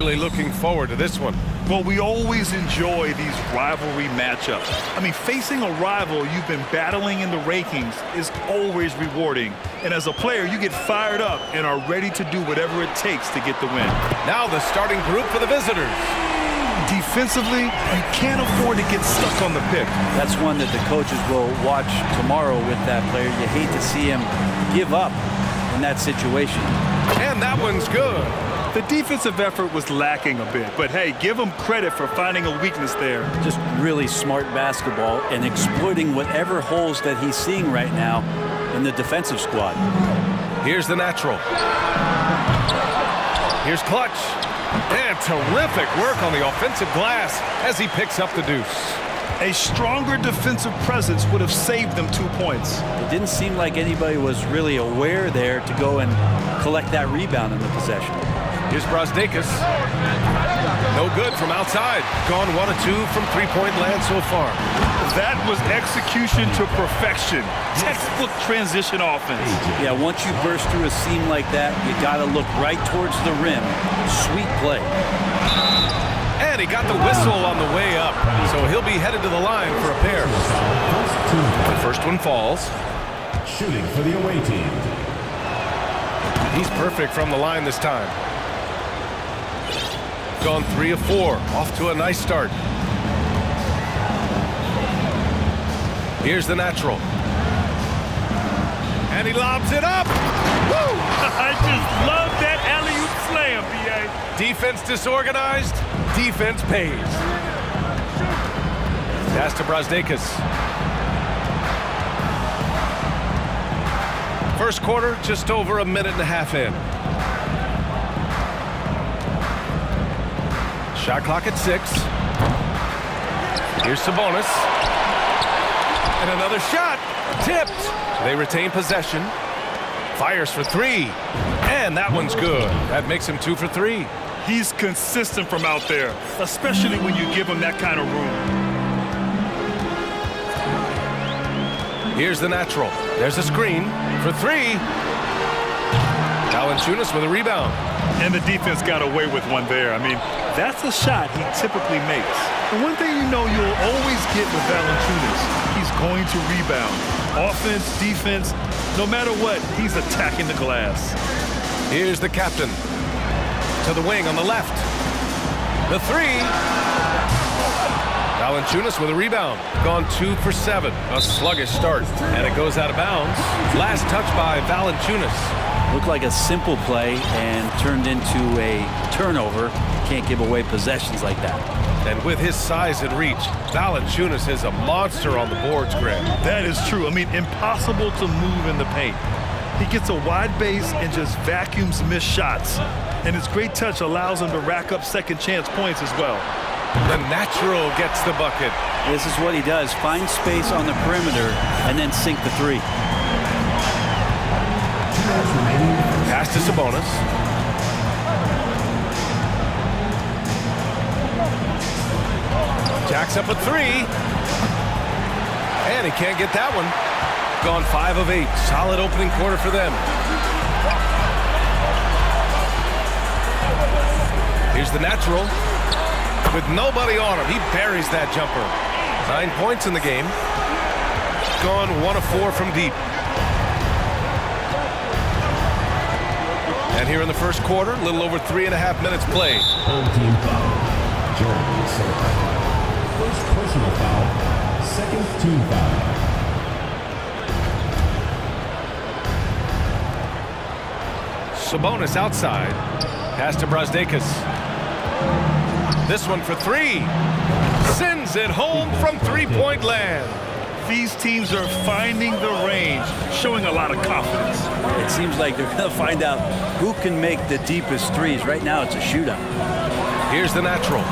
Really looking forward to this one. Well, we always enjoy these rivalry matchups. I mean, facing a rival you've been battling in the rankings is always rewarding. And as a player, you get fired up and are ready to do whatever it takes to get the win. Now the starting group for the visitors. Defensively, you can't afford to get stuck on the pick. That's one that the coaches will watch tomorrow with that player. You hate to see him give up in that situation. And that one's good. The defensive effort was lacking a bit, but hey, give him credit for finding a weakness there. Just really smart basketball and exploiting whatever holes that he's seeing right now in the defensive squad. Here's the natural. Here's clutch. And terrific work on the offensive glass as he picks up the deuce. A stronger defensive presence would have saved them 2 points. It didn't seem like anybody was really aware there to go and collect that rebound in the possession. Here's Brazdeikis. No good from outside. Gone 1 of 2 from three-point land so far. That was execution to perfection. Textbook transition offense. Yeah, once you burst through a seam like that, you got to look right towards the rim. Sweet play. And he got the whistle on the way up, so he'll be headed to the line for a pair. The first one falls. Shooting for the away team. He's perfect from the line this time. Gone 3 of 4. Off to a nice start. Here's the natural. And he lobs it up. Woo! I just love that alley-oop slam, B.A. Defense disorganized. Defense pays. Pass to Brazdeikis. First quarter, just over a minute and a half in. Shot clock at 6. Here's Sabonis. And another shot. Tipped. They retain possession. Fires for 3. And that one's good. That makes him 2 for 3. He's consistent from out there, especially when you give him that kind of room. Here's the natural. There's a screen for 3. Valanciunas with a rebound. And the defense got away with one there. I mean, that's a shot he typically makes. And one thing you know you'll always get with Valanciunas, he's going to rebound. Offense, defense, no matter what, he's attacking the glass. Here's the captain. To the wing on the left. The 3. Valanciunas with a rebound. Gone 2 for 7. A sluggish start. And it goes out of bounds. Last touch by Valanciunas. Looked like a simple play and turned into a turnover. Can't give away possessions like that. And with his size and reach, Valanciunas is a monster on the boards, Greg. That is true. I mean, impossible to move in the paint. He gets a wide base and just vacuums missed shots. And his great touch allows him to rack up second chance points as well. The natural gets the bucket. This is what he does. Find space on the perimeter and then sink the 3. Pass to Sabonis. Jacks up a 3. And he can't get that one. Gone 5 of 8. Solid opening quarter for them. Here's the natural. With nobody on him, he buries that jumper. 9 points in the game. Gone 1 of 4 from deep. And here in the first quarter, a little over 3.5 minutes played. Home team foul. Jordan Silver. First personal foul. Second team foul. Sabonis outside. Pass to Brazdeikis. This one for 3. Sends it home from three-point land. These teams are finding the range, showing a lot of confidence. It seems like they're going to find out who can make the deepest threes. Right now, it's a shootout. Here's the natural.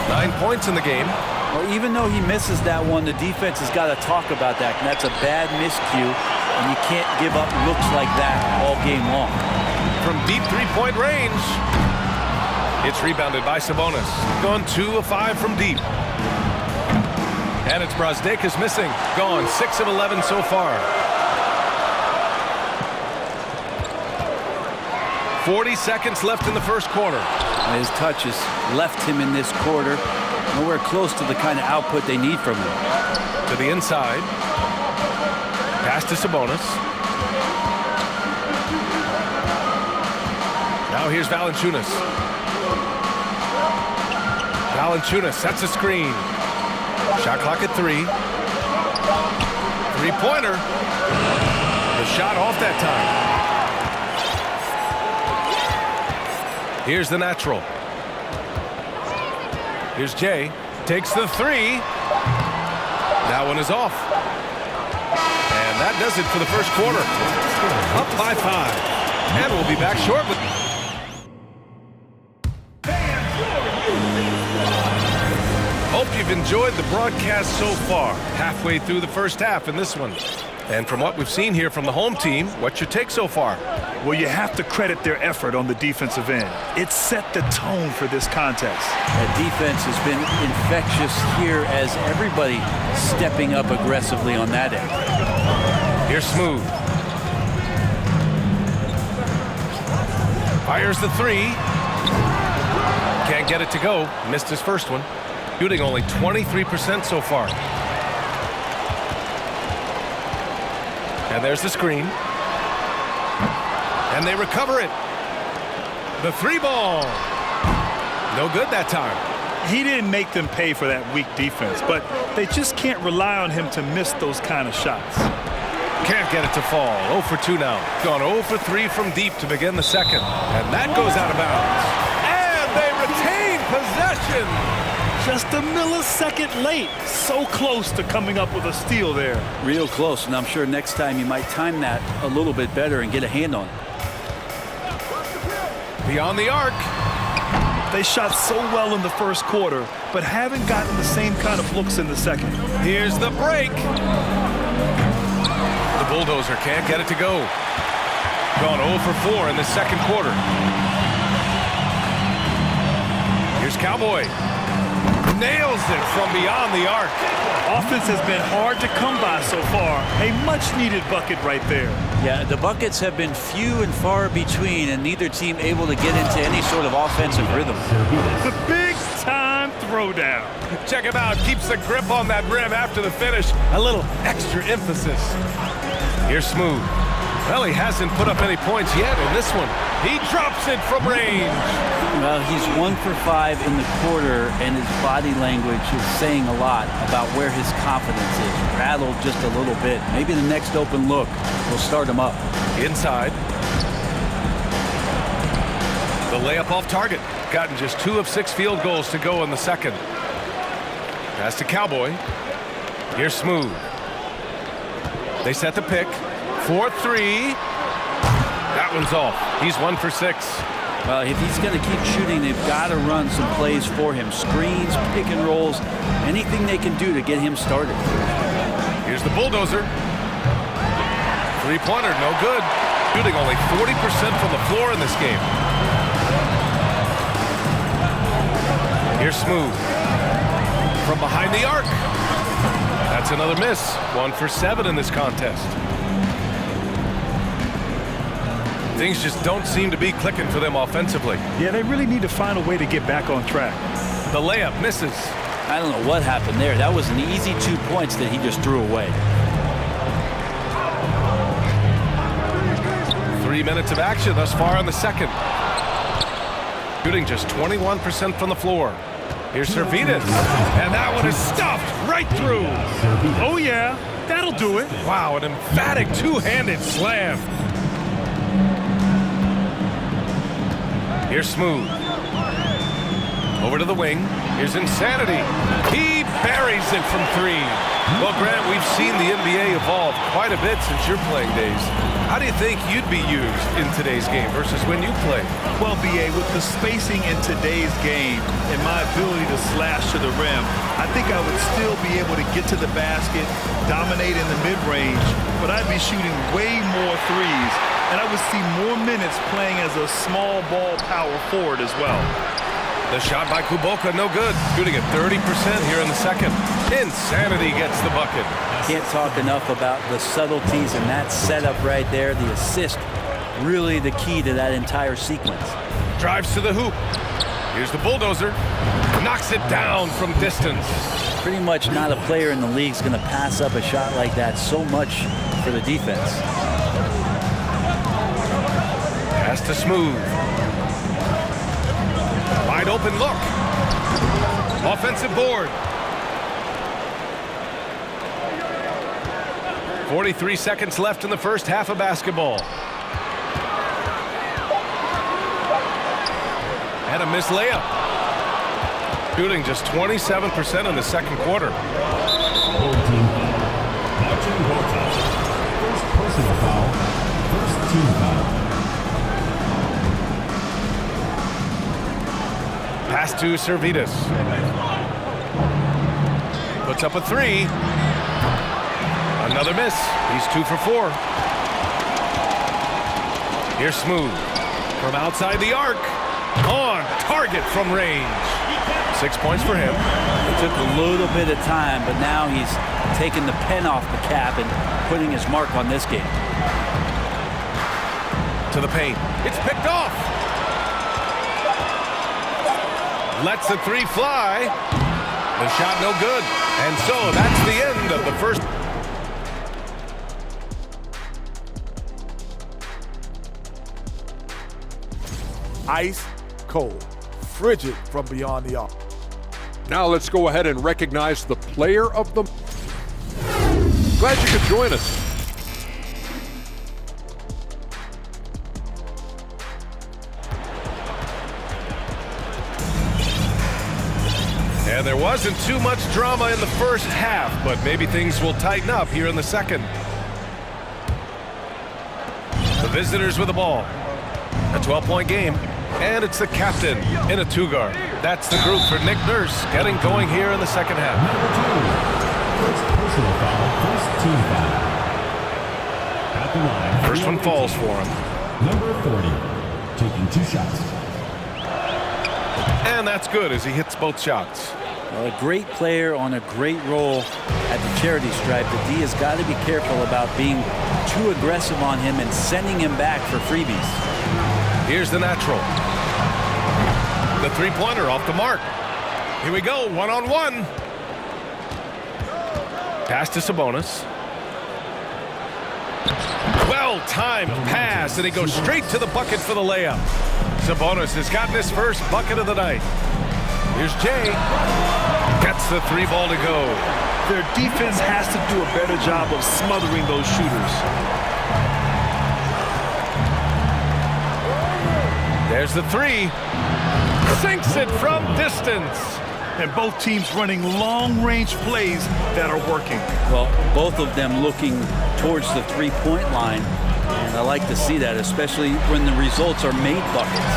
9 points in the game. Well, even though he misses that one, the defense has got to talk about that. And that's a bad miscue, and you can't give up looks like that all game long. From deep three-point range. It's rebounded by Sabonis. Gone 2 of 5 from deep. And it's Brazdeikis missing. Gone 6 of 11 so far. 40 seconds left in the first quarter. His touches left him in this quarter. Nowhere close to the kind of output they need from him. To the inside. Pass to Sabonis. Now here's Valanciunas. Valanciunas sets a screen. Shot clock at 3. Three-pointer. The shot off that time. Here's the natural. Here's Jay. Takes the 3. That one is off. And that does it for the first quarter. Up by 5. And we'll be back shortly. Hope you've enjoyed the broadcast so far. Halfway through the first half in this one. And from what we've seen here from the home team, what's your take so far? Well, you have to credit their effort on the defensive end. It set the tone for this contest. That defense has been infectious here as everybody stepping up aggressively on that end. Here's Smooth. Fires the 3. Can't get it to go. Missed his first one. Shooting only 23% so far. And there's the screen. And they recover it. The 3-ball. No good that time. He didn't make them pay for that weak defense, but they just can't rely on him to miss those kind of shots. Can't get it to fall. 0 for 2 now. Gone 0 for 3 from deep to begin the second. And that goes out of bounds. And they retain possession. Just a millisecond late. So close to coming up with a steal there. Real close, and I'm sure next time you might time that a little bit better and get a hand on it. Beyond the arc. They shot so well in the first quarter, but haven't gotten the same kind of looks in the second. Here's the break. The bulldozer can't get it to go. Gone 0 for 4 in the second quarter. Here's Cowboy. Nails it from beyond the arc. Offense has been hard to come by so far. A much-needed bucket right there. Yeah, the buckets have been few and far between, and neither team able to get into any sort of offensive rhythm. The big-time throwdown. Check him out. Keeps the grip on that rim after the finish. A little extra emphasis. Here's Smooth. Well, he hasn't put up any points yet in this one. He drops it from range. Well, he's 1 for 5 in the quarter, and his body language is saying a lot about where his confidence is. Rattled just a little bit. Maybe the next open look will start him up. Inside. The layup off target. Gotten just 2 of 6 field goals to go in the second. Pass to Cowboy. Here's Smooth. They set the pick. 4-3. That one's off. He's 1 for 6. Well, if he's going to keep shooting, they've got to run some plays for him. Screens, pick and rolls, anything they can do to get him started. Here's the bulldozer. Three-pointer, no good. Shooting only 40% from the floor in this game. Here's Smooth. From behind the arc. That's another miss. 1 for 7 in this contest. Things just don't seem to be clicking for them offensively. Yeah, they really need to find a way to get back on track. The layup misses. I don't know what happened there. That was an easy 2 points that he just threw away. 3 minutes of action thus far in the second. Shooting just 21% from the floor. Here's Servitas. And that one is stuffed right through. Oh, yeah. That'll do it. Wow, an emphatic two-handed slam. Here's Smooth. Over to the wing. Here's Insanity. He buries it from 3. Well, Grant, we've seen the NBA evolve quite a bit since your playing days. How do you think you'd be used in today's game versus when you played? Well, B.A., with the spacing in today's game and my ability to slash to the rim, I think I would still be able to get to the basket, dominate in the mid-range, but I'd be shooting way more threes, and I would see more minutes playing as a small ball power forward as well. The shot by Kuboka, no good. Shooting at 30% here in the second. Insanity gets the bucket. Can't talk enough about the subtleties in that setup right there. The assist really the key to that entire sequence. Drives to the hoop. Here's the bulldozer. Knocks it down from distance. Pretty much not a player in the league is going to pass up a shot like that so much for the defense. Pass to Smooth. Wide open look. Offensive board. 43 seconds left in the first half of basketball. And a missed layup. Shooting just 27% in the second quarter. First personal foul. First team foul. Pass to Servetus. Puts up a three. Another miss. He's 2 for 4. Here's Smooth. From outside the arc. On target from range. 6 points for him. It took a little bit of time, but now he's taking the pen off the cap and putting his mark on this game. To the paint. It's picked off. Lets the three fly. The shot no good. And so that's the end of the first. Ice cold, frigid from beyond the arc. Now let's go ahead and recognize the player of the... Glad you could join us. And there wasn't too much drama in the first half, but maybe things will tighten up here in the second. The visitors with the ball. A 12-point game. And it's the captain in a two-guard. That's the group for Nick Nurse getting going here in the second half. First personal foul. First team foul. At the line. First one falls for him. Number 40, taking 2 shots. And that's good as he hits both shots. Well, a great player on a great role at the charity stripe. The D has got to be careful about being too aggressive on him and sending him back for freebies. Here's the natural. The three-pointer off the mark. Here we go, one-on-one. Pass to Sabonis. Well-timed pass, and he goes straight to the bucket for the layup. Sabonis has gotten his first bucket of the night. Here's Jay. Gets the three ball to go. Their defense has to do a better job of smothering those shooters. There's the three. Sinks it from distance. And both teams running long-range plays that are working. Well, both of them looking towards the three-point line. And I like to see that, especially when the results are made buckets.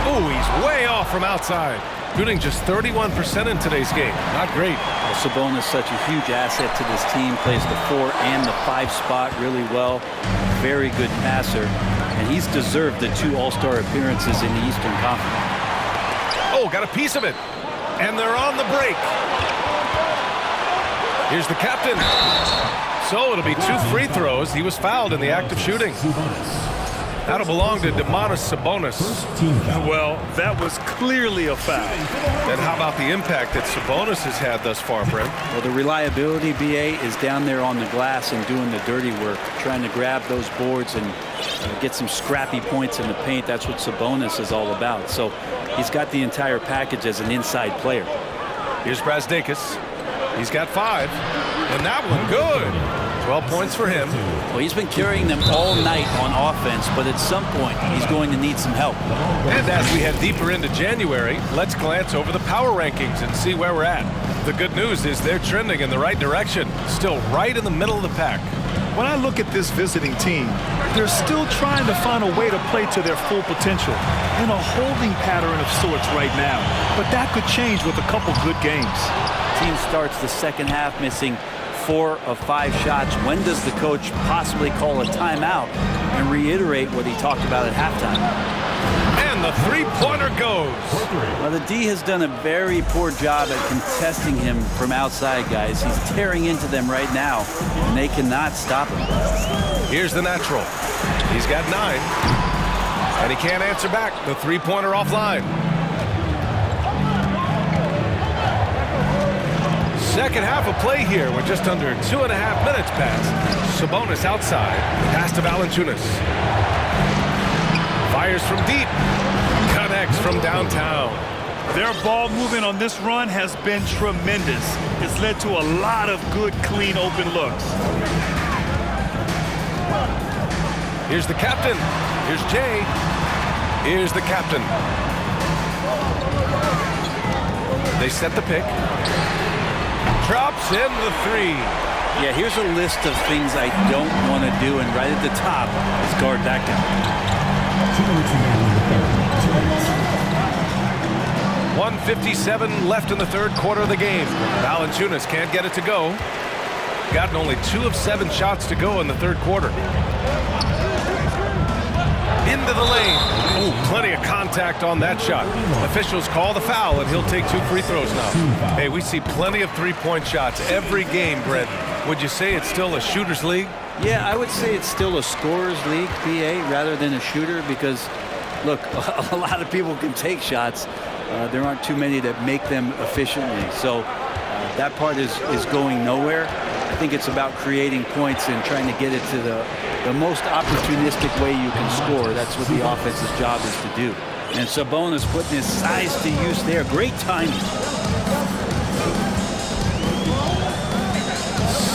Oh, he's way off from outside. Shooting just 31% in today's game. Not great. Well, Sabonis is such a huge asset to this team. Plays the 4 and the 5 spot really well. Very good passer. And he's deserved the 2 All-Star appearances in the Eastern Conference. Oh, got a piece of it. And they're on the break. Here's the captain. So it'll be 2 free throws. He was fouled in the act of shooting. That'll belong to Domantas Sabonis. Well, that was clearly a foul. And how about the impact that Sabonis has had thus far, Brent? Well, the reliability, BA, is down there on the glass and doing the dirty work, trying to grab those boards and get some scrappy points in the paint. That's what Sabonis is all about. So he's got the entire package as an inside player. Here's Brazdeikis. He's got 5. And that one good. 12 points for him. Well, he's been carrying them all night on offense, but at some point, he's going to need some help. And as we head deeper into January, let's glance over the power rankings and see where we're at. The good news is they're trending in the right direction, still right in the middle of the pack. When I look at this visiting team, they're still trying to find a way to play to their full potential in a holding pattern of sorts right now. But that could change with a couple good games. Team starts the second half missing 4 of 5 shots. When does the coach possibly call a timeout and reiterate what he talked about at halftime? And the three-pointer goes. Well, the D has done a very poor job at contesting him from outside, guys. He's tearing into them right now, and they cannot stop him. Here's the natural. He's got 9. And he can't answer back. The three-pointer offline. Second half of play here. We're just under 2.5 minutes past. Sabonis outside. Pass to Valanciunas. Fires from deep. Connects from downtown. Their ball movement on this run has been tremendous. It's led to a lot of good, clean, open looks. Here's the captain. Here's Jay. Here's the captain. They set the pick. Drops in the 3. Yeah, here's a list of things I don't want to do, and right at the top is guard that guy. 1:57 left in the third quarter of the game. Valanciunas can't get it to go. Gotten only 2 of 7 shots to go in the third quarter. Into the lane. Ooh, plenty of contact on that shot. Officials call the foul, and he'll take 2 free throws now. Hey, we see plenty of three-point shots every game, Brett. Would you say it's still a shooter's league? Yeah, I would say it's still a scorer's league, BA, rather than a shooter, because, look, a lot of people can take shots. There aren't too many that make them efficiently. So that part is going nowhere. I think it's about creating points and trying to get it to the most opportunistic way you can score. That's what the offense's job is to do. And Sabonis putting his size to use there. Great timing.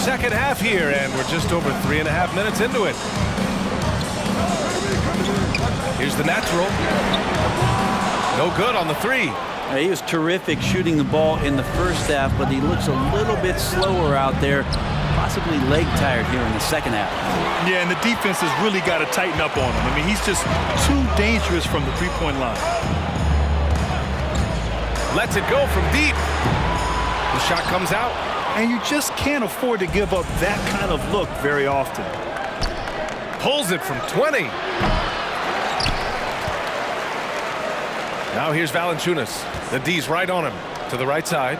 Second half here, and we're just over 3.5 minutes into it. Here's the natural. No good on the 3. He was terrific shooting the ball in the first half, but he looks a little bit slower out there, possibly leg tired here in the second half. Yeah, and the defense has really got to tighten up on him. I mean, he's just too dangerous from the three-point line. Lets it go from deep. The shot comes out. And you just can't afford to give up that kind of look very often. Pulls it from 20. Now here's Valanciunas. The D's right on him. To the right side.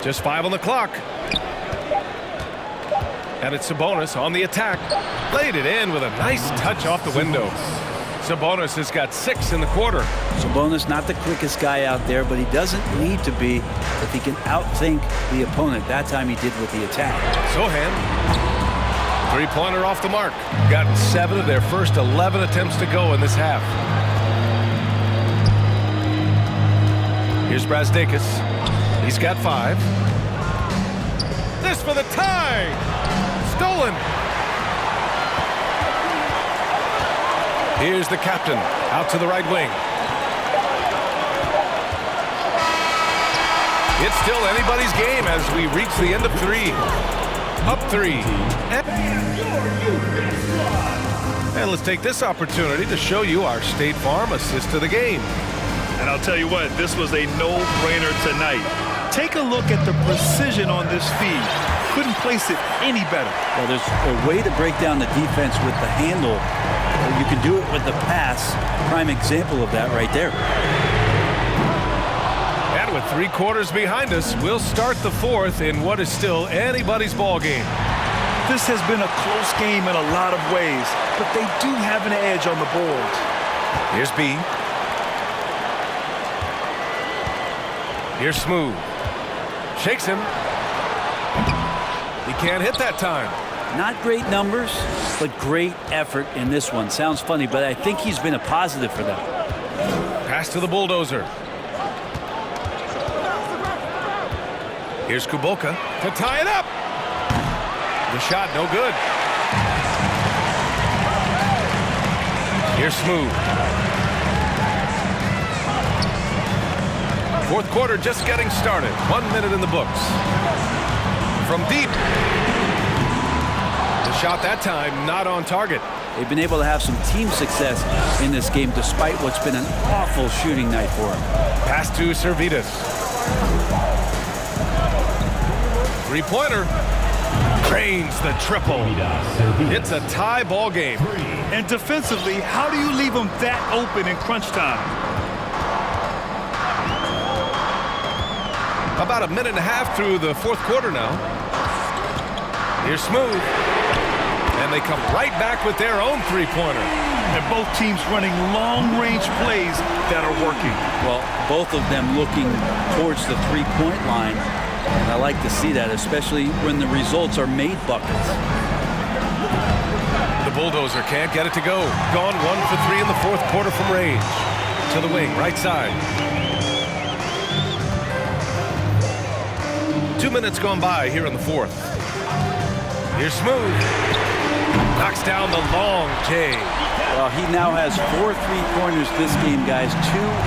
Just 5 on the clock. And it's Sabonis on the attack. Laid it in with a nice touch off the window. Sabonis has got 6 in the quarter. Sabonis not the quickest guy out there, but he doesn't need to be if he can outthink the opponent. That time he did with the attack. Sohan. Three-pointer off the mark. Gotten 7 of their first 11 attempts to go in this half. Here's Brazdakis. He's got 5. This for the tie. Stolen. Here's the captain out to the right wing. It's still anybody's game as we reach the end of 3. Up 3. And let's take this opportunity to show you our State Farm assist to the game. And I'll tell you what, this was a no-brainer tonight. Take a look at the precision on this feed. Couldn't place it any better. Well, there's a way to break down the defense with the handle. You can do it with the pass. Prime example of that right there. And with 3 quarters behind us, we'll start the 4th in what is still anybody's ball game. This has been a close game in a lot of ways, but they do have an edge on the boards. Here's B. Here's Smooth. Shakes him. He can't hit that time. Not great numbers, but great effort in this one. Sounds funny, but I think he's been a positive for them. Pass to the bulldozer. Here's Kuboka to tie it up. The shot no good. Here's Smooth. 4th quarter just getting started. 1 minute in the books. From deep. The shot that time not on target. They've been able to have some team success in this game despite what's been an awful shooting night for them. Pass to Servitas. 3-pointer. Drains the triple. It's a tie ball game. And defensively, how do you leave them that open in crunch time? About a minute and a half through the 4th quarter now. Here's Smooth. And they come right back with their own three-pointer. And both teams running long-range plays that are working. Well, both of them looking towards the three-point line. And I like to see that, especially when the results are made buckets. The bulldozer can't get it to go. Gone 1 for 3 in the fourth quarter from range. To the wing, right side. 2 minutes gone by here in the fourth. Here's Smooth. Knocks down the long J. Well, he now has 4 3-pointers this game, guys. 2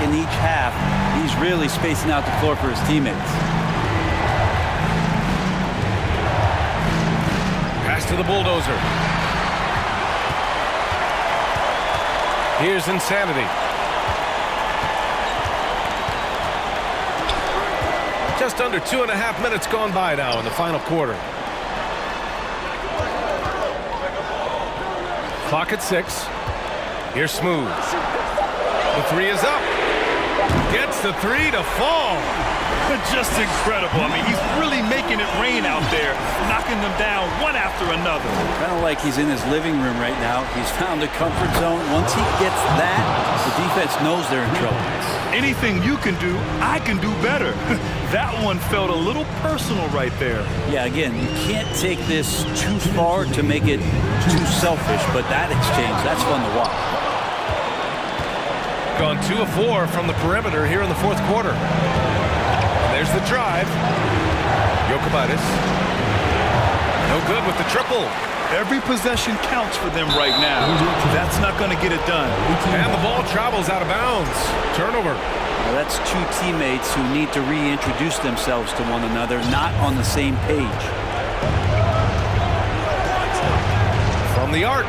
in each half. He's really spacing out the floor for his teammates. Pass to the bulldozer. Here's Insanity. Just under 2.5 minutes gone by now in the final quarter. Clock at 6. Here's Smooth. The three is up. Gets the three to fall. Just incredible. I mean, he's really making it rain out there, knocking them down one after another. Kind of like he's in his living room right now. He's found a comfort zone. Once he gets that, the defense knows they're in trouble. Anything you can do, I can do better. That one felt a little personal right there. Yeah, again, you can't take this too far to make it too selfish, but that exchange, that's fun to watch. Gone 2 of 4 from the perimeter here in the fourth quarter. And there's the drive. Jokic. No good with the triple. Every possession counts for them right now. That's not going to get it done. And the ball travels out of bounds. Turnover. Well, that's 2 teammates who need to reintroduce themselves to one another, not on the same page. From the arc.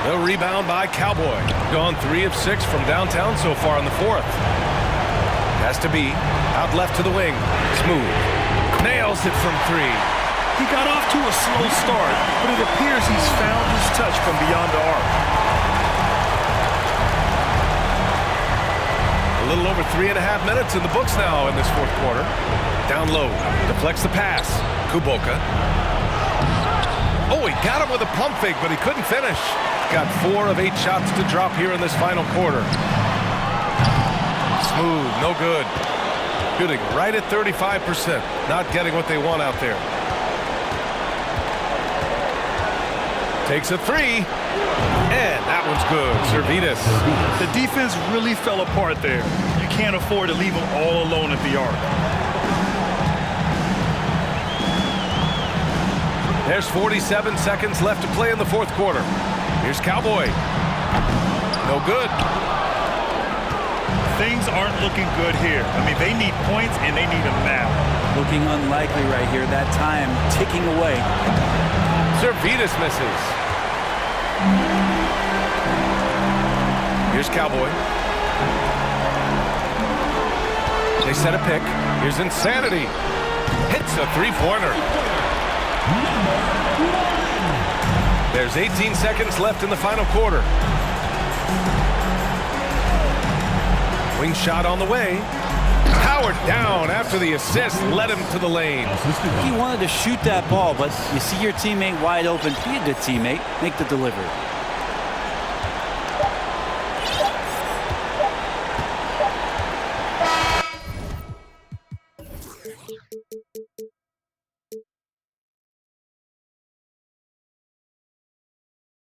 No rebound by Cowboy. Gone 3 of 6 from downtown so far in the fourth. Has to be out left to the wing. Smooth. Nails it from 3. He got off to a slow start, but it appears he's found his touch from beyond the arc. A little over 3.5 minutes in the books now in this fourth quarter. Down low. Deflects the pass. Kuboka. Oh, he got him with a pump fake, but he couldn't finish. Got 4 of 8 shots to drop here in this final quarter. Smooth, no good. Shooting right at 35%. Not getting what they want out there. Takes a 3. And that one's good. Servetus. The defense really fell apart there. You can't afford to leave them all alone at the arc. There's 47 seconds left to play in the fourth quarter. Here's Cowboy. No good. Things aren't looking good here. I mean, they need points, and they need them now. Looking unlikely right here. That time ticking away. Servetus misses. Here's Cowboy. They set a pick. Here's Insanity. Hits a three-pointer. There's 18 seconds left in the final quarter. Wing shot on the way. Howard down after the assist led him to the lane. He wanted to shoot that ball, but you see your teammate wide open. Be a good teammate. Make the delivery.